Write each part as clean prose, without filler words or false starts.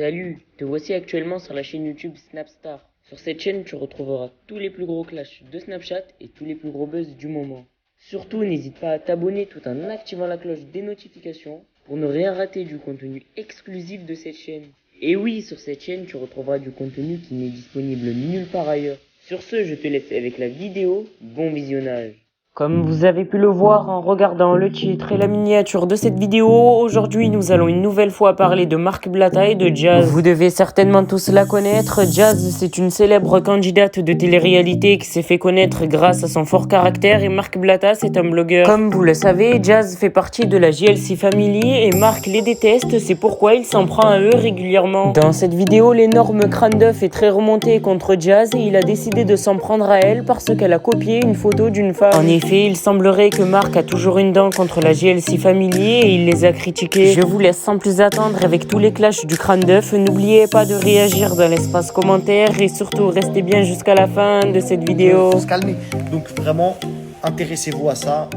Salut, te voici actuellement sur la chaîne YouTube Snapstar. Sur cette chaîne, tu retrouveras tous les plus gros clashs de Snapchat et tous les plus gros buzz du moment. Surtout, n'hésite pas à t'abonner tout en activant la cloche des notifications pour ne rien rater du contenu exclusif de cette chaîne. Et oui, sur cette chaîne, tu retrouveras du contenu qui n'est disponible nulle part ailleurs. Sur ce, je te laisse avec la vidéo. Bon visionnage. Comme vous avez pu le voir en regardant le titre et la miniature de cette vidéo, aujourd'hui nous allons une nouvelle fois parler de Marc Blatta et de Jazz. Vous devez certainement tous la connaître. Jazz, c'est une célèbre candidate de télé-réalité qui s'est fait connaître grâce à son fort caractère, et Marc Blatta, c'est un blogueur. Comme vous le savez, Jazz fait partie de la JLC Family et Marc les déteste, c'est pourquoi il s'en prend à eux régulièrement. Dans cette vidéo, l'énorme crâne d'œuf est très remonté contre Jazz et il a décidé de s'en prendre à elle parce qu'elle a copié une photo d'une femme. En effet, il semblerait que Marc a toujours une dent contre la JLC Family et il les a critiqués. Je vous laisse sans plus attendre avec tous les clashs du crâne d'œuf. N'oubliez pas de réagir dans l'espace commentaire et surtout restez bien jusqu'à la fin de cette vidéo. Faut se calmer. Donc vraiment, intéressez-vous à ça.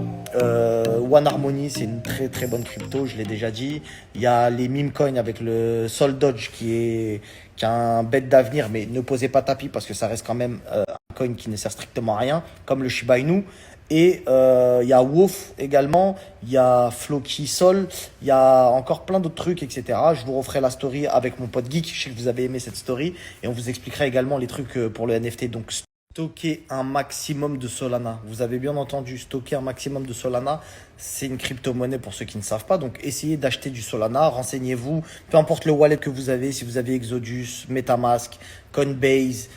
One Harmony, c'est une très très bonne crypto, je l'ai déjà dit. Il y a les meme coins avec le Sol Dodge qui a un bête d'avenir, mais ne posez pas tapis parce que ça reste quand même un coin qui ne sert strictement à rien, comme le Shiba Inu. Et il y a Wolf également, il y a Floki Sol, il y a encore plein d'autres trucs, etc. Je vous referai la story avec mon pote Geek, je sais que vous avez aimé cette story. Et on vous expliquera également les trucs pour le NFT. Donc stocker un maximum de Solana. Vous avez bien entendu, stocker un maximum de Solana, c'est une crypto-monnaie pour ceux qui ne savent pas. Donc essayez d'acheter du Solana, renseignez-vous, peu importe le wallet que vous avez, si vous avez Exodus, Metamask, Coinbase,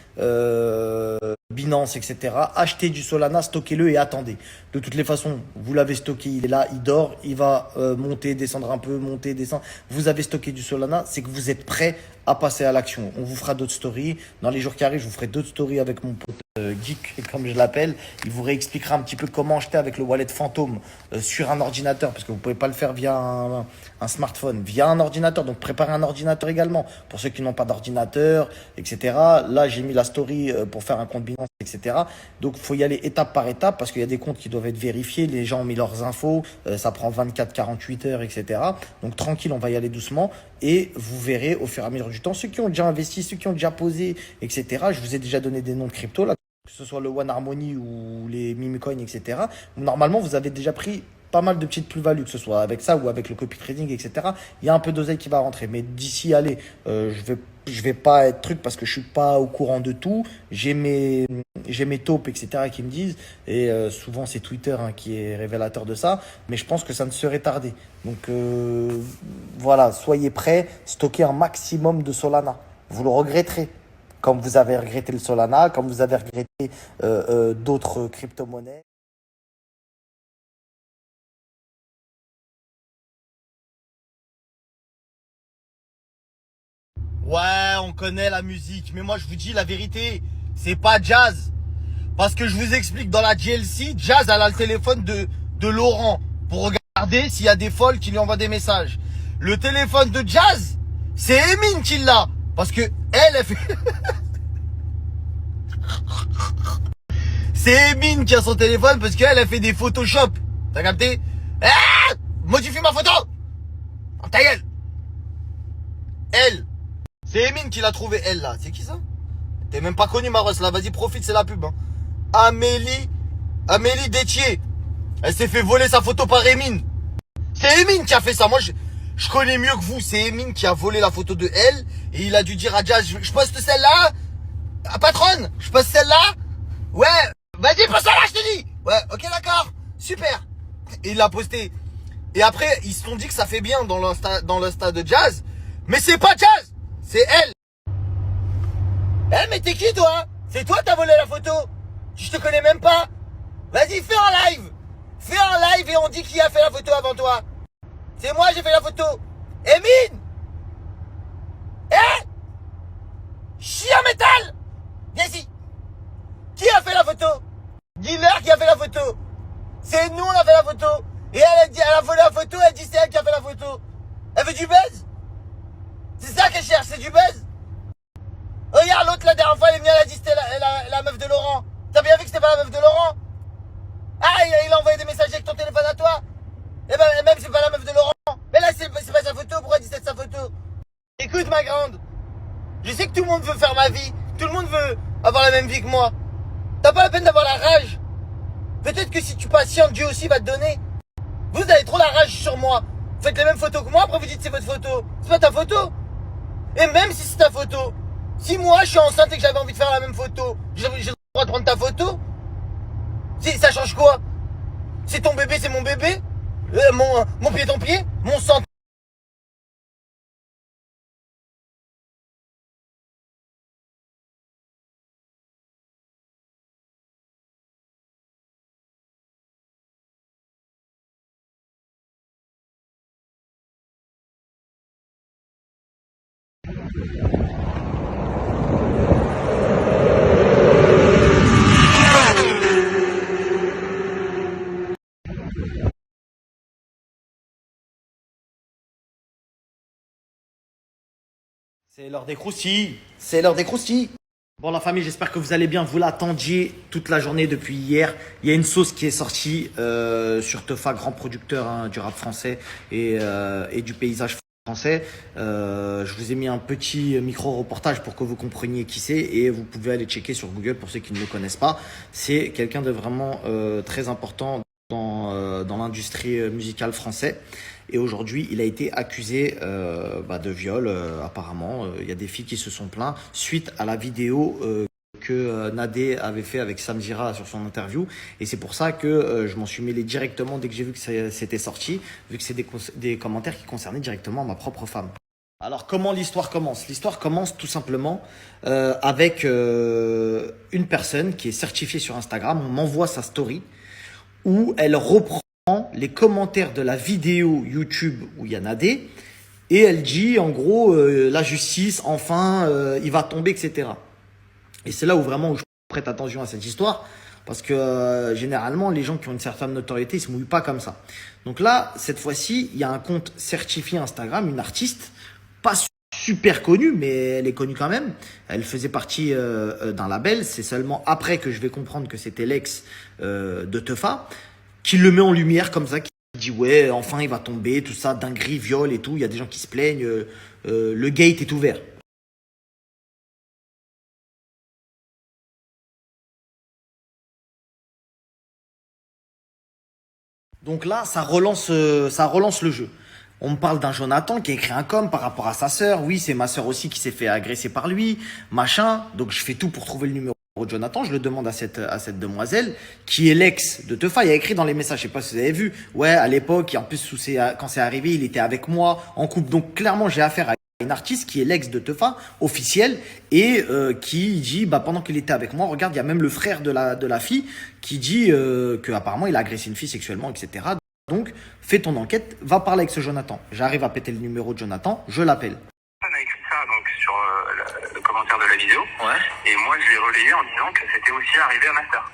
Binance, etc. Achetez du Solana, stockez-le et attendez. De toutes les façons, vous l'avez stocké, il est là, il dort, il va monter, descendre un peu, monter, descendre. Vous avez stocké du Solana, c'est que vous êtes prêt à passer à l'action. On vous fera d'autres stories. Dans les jours qui arrivent, je vous ferai d'autres stories avec mon pote Geek, comme je l'appelle. Il vous réexpliquera un petit peu comment acheter avec le wallet fantôme sur un ordinateur, parce que vous pouvez pas le faire via un smartphone, via un ordinateur. Donc préparez un ordinateur également pour ceux qui n'ont pas d'ordinateur, etc. Là, j'ai mis la story pour faire un compte Binance, etc. Donc il faut y aller étape par étape parce qu'il y a des comptes qui doivent être vérifiés. Les gens ont mis leurs infos, ça prend 24-48 heures, etc. Donc tranquille, on va y aller doucement et vous verrez au fur et à mesure du temps ceux qui ont déjà investi, ceux qui ont déjà posé, etc. Je vous ai déjà donné des noms de crypto là, que ce soit le One Harmony ou les meme coins, etc. Normalement, vous avez déjà pris pas mal de petites plus-values, que ce soit avec ça ou avec le copy trading, etc. Il y a un peu d'oseille qui va rentrer. Mais d'ici, allez, je vais pas être truc parce que je suis pas au courant de tout. J'ai mes taupes, etc. qui me disent. Et souvent, c'est Twitter qui est révélateur de ça. Mais je pense que ça ne serait tardé. Donc, voilà, soyez prêts. Stockez un maximum de Solana. Vous le regretterez. Comme vous avez regretté le Solana, comme vous avez regretté d'autres crypto-monnaies. Ouais, on connaît la musique, mais moi je vous dis la vérité, c'est pas Jazz. Parce que je vous explique, dans la JLC, Jazz elle a le téléphone de Laurent pour regarder s'il y a des folles qui lui envoient des messages. Le téléphone de Jazz, c'est Emine qui l'a. Parce que elle fait... C'est Emine qui a son téléphone parce qu'elle a fait des Photoshop. T'as capté? Modifie ma photo. Oh, ta gueule. Elle. C'est Emine qui l'a trouvé, elle là. C'est qui ça? T'es même pas connu, Maros là. Vas-y, profite, c'est la pub. Hein. Amélie Détier. Elle s'est fait voler sa photo par Emine. C'est Emine qui a fait ça. Moi, je connais mieux que vous. C'est Emine qui a volé la photo de elle. Et il a dû dire à Jazz, je poste celle-là. Ah, patronne, je poste celle-là. Ouais, vas-y, poste celle-là, je te dis. Ouais, ok, d'accord. Super. Et il l'a posté. Et après, ils se sont dit que ça fait bien dans l'insta de Jazz. Mais c'est pas Jazz. C'est elle. Mais t'es qui toi? C'est toi t'as volé la photo? Je te connais même pas. Vas-y, fais un live. Fais un live et on dit qui a fait la photo avant toi. C'est moi, j'ai fait la photo. Emine. Chien métal. Viens ici. Qui a fait la photo? Dis-leur qui a fait la photo. C'est nous, on a fait la photo. Et elle a volé la photo, elle dit c'est elle qui a fait la photo. Elle veut du buzz? C'est ça qu'elle cherche, c'est du buzz. Regarde l'autre la dernière fois, elle est venue, elle a dit c'était la meuf de Laurent. T'as bien vu que c'était pas la meuf de Laurent? Ah, il a envoyé des messages avec ton téléphone à toi. Eh ben même c'est pas la meuf de Laurent. Mais là c'est pas sa photo, pourquoi elle dit c'est sa photo? Écoute ma grande. attendre. Je sais que tout le monde veut faire ma vie. Tout le monde veut avoir la même vie que moi. T'as pas la peine d'avoir la rage. Peut-être que si tu patientes, Dieu aussi va te donner. Vous avez trop la rage sur moi. Vous faites les mêmes photos que moi, après vous dites c'est votre photo. C'est pas ta photo. Et même si c'est ta photo, si moi je suis enceinte et que j'avais envie de faire la même photo, j'ai le droit de prendre ta photo. Ça change quoi? C'est ton bébé, c'est mon bébé. Mon pied, ton pied. Mon sang. C'est l'heure des croustilles. C'est l'heure des croustilles. Bon la famille, j'espère que vous allez bien. Vous l'attendiez toute la journée depuis hier. Il y a une sauce qui est sortie sur Tefa, grand producteur du rap français et du paysage français. Je vous ai mis un petit micro-reportage pour que vous compreniez qui c'est et vous pouvez aller checker sur Google pour ceux qui ne le connaissent pas. C'est quelqu'un de vraiment très important dans l'industrie musicale française. Et aujourd'hui, il a été accusé de viol, apparemment. Il y a des filles qui se sont plaintes suite à la vidéo que Nadé avait fait avec Samzira sur son interview. Et c'est pour ça que je m'en suis mêlé directement dès que j'ai vu que c'était sorti, vu que c'est des commentaires qui concernaient directement ma propre femme. Alors, comment l'histoire commence? L'histoire commence tout simplement avec une personne qui est certifiée sur Instagram. On m'envoie sa story où elle reprend les commentaires de la vidéo YouTube où il y a Nadé et elle dit en gros la justice enfin il va tomber, etc. Et c'est là où vraiment je prête attention à cette histoire parce que généralement les gens qui ont une certaine notoriété ils se mouillent pas comme ça. Donc là cette fois-ci il y a un compte certifié Instagram, une artiste pas super connue mais elle est connue quand même. Elle faisait partie d'un label. C'est seulement après que je vais comprendre que c'était l'ex de Tefa qui le met en lumière comme ça, qui dit ouais, enfin il va tomber, tout ça, dinguerie, viol et tout. Il y a des gens qui se plaignent, le gate est ouvert. Donc là, ça relance le jeu. On me parle d'un Jonathan qui a écrit un com par rapport à sa sœur. Oui, c'est ma sœur aussi qui s'est fait agresser par lui, machin. Donc je fais tout pour trouver le numéro de Jonathan. Je le demande à cette demoiselle qui est l'ex de Tefa. Il y a écrit dans les messages, je sais pas si vous avez vu. Ouais, à l'époque, et en plus quand c'est arrivé, il était avec moi en couple. Donc clairement, j'ai affaire à une artiste qui est l'ex de Tefa, officielle, et qui dit, pendant qu'il était avec moi, regarde, il y a même le frère de la fille qui dit qu'apparemment il a agressé une fille sexuellement, etc. Donc, fais ton enquête, va parler avec ce Jonathan. J'arrive à péter le numéro de Jonathan, je l'appelle. On a écrit ça donc sur le commentaire de la vidéo, ouais. Et moi je l'ai relayé en disant que c'était aussi arrivé à ma sœur.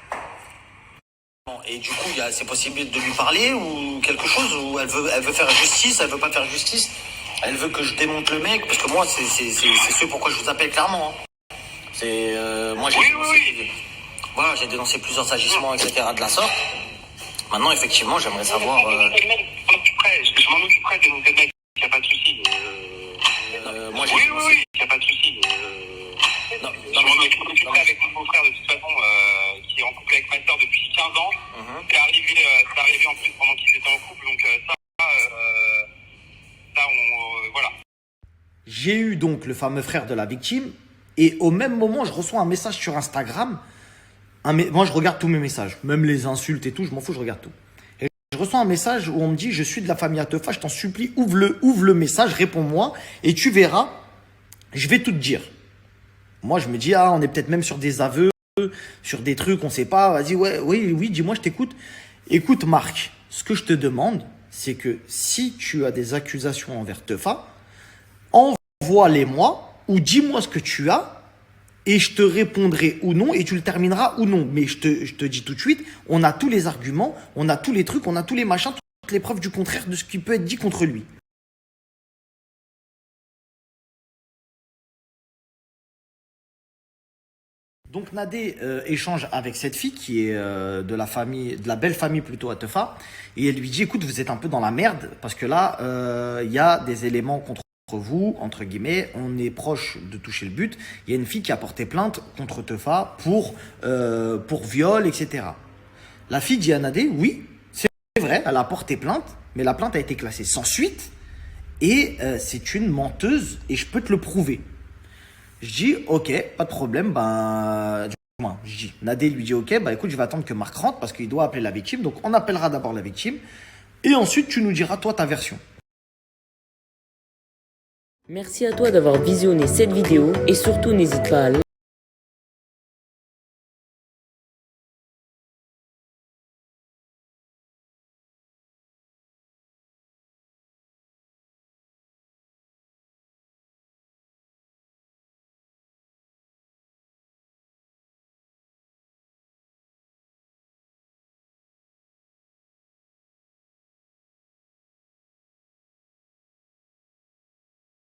Bon, et du coup, c'est possible de lui parler ou quelque chose, ou elle veut faire justice, elle veut pas faire justice, elle veut que je démonte le mec, parce que moi c'est ce pourquoi je vous appelle clairement. Hein. C'est moi voilà, j'ai dénoncé plusieurs agissements, etc. de la sorte. Maintenant, effectivement, j'aimerais savoir. Je m'en occuperai de dénoncer le mec, il n'y a pas de souci. Moi, oui, il n'y a pas de souci. Je m'en occuperai avec mon beau-frère de toute façon, qui est en couple avec ma soeur depuis 15 ans. C'est arrivé en plus pendant qu'ils étaient en couple, donc voilà. J'ai eu donc le fameux frère de la victime, et au même moment, je reçois un message sur Instagram. Moi, je regarde tous mes messages, même les insultes et tout, je m'en fous, je regarde tout. Et je reçois un message où on me dit, je suis de la famille Tefa, je t'en supplie, ouvre le message, réponds-moi, et tu verras, je vais tout te dire. Moi, je me dis, on est peut-être même sur des aveux, sur des trucs, on sait pas, vas-y, oui, dis-moi, je t'écoute. Écoute, Marc, ce que je te demande, c'est que si tu as des accusations envers Tefa, envoie-les-moi, ou dis-moi ce que tu as, et je te répondrai ou non, et tu le termineras ou non. Mais je te dis tout de suite, on a tous les arguments, on a tous les trucs, on a tous les machins, toutes les preuves du contraire de ce qui peut être dit contre lui. Donc Nadé échange avec cette fille qui est de la belle famille plutôt à Tefa, et elle lui dit, écoute, vous êtes un peu dans la merde, parce que là, il y a des éléments contre vous, entre guillemets, on est proche de toucher le but. Il y a une fille qui a porté plainte contre Tefa pour viol, etc. La fille dit à Nadé, oui, c'est vrai, elle a porté plainte, mais la plainte a été classée sans suite et c'est une menteuse et je peux te le prouver. Je dis, ok, pas de problème, Nadé lui dit, ok, écoute, je vais attendre que Marc rentre parce qu'il doit appeler la victime. Donc, on appellera d'abord la victime et ensuite, tu nous diras, toi, ta version. Merci à toi d'avoir visionné cette vidéo et surtout n'hésite pas à liker.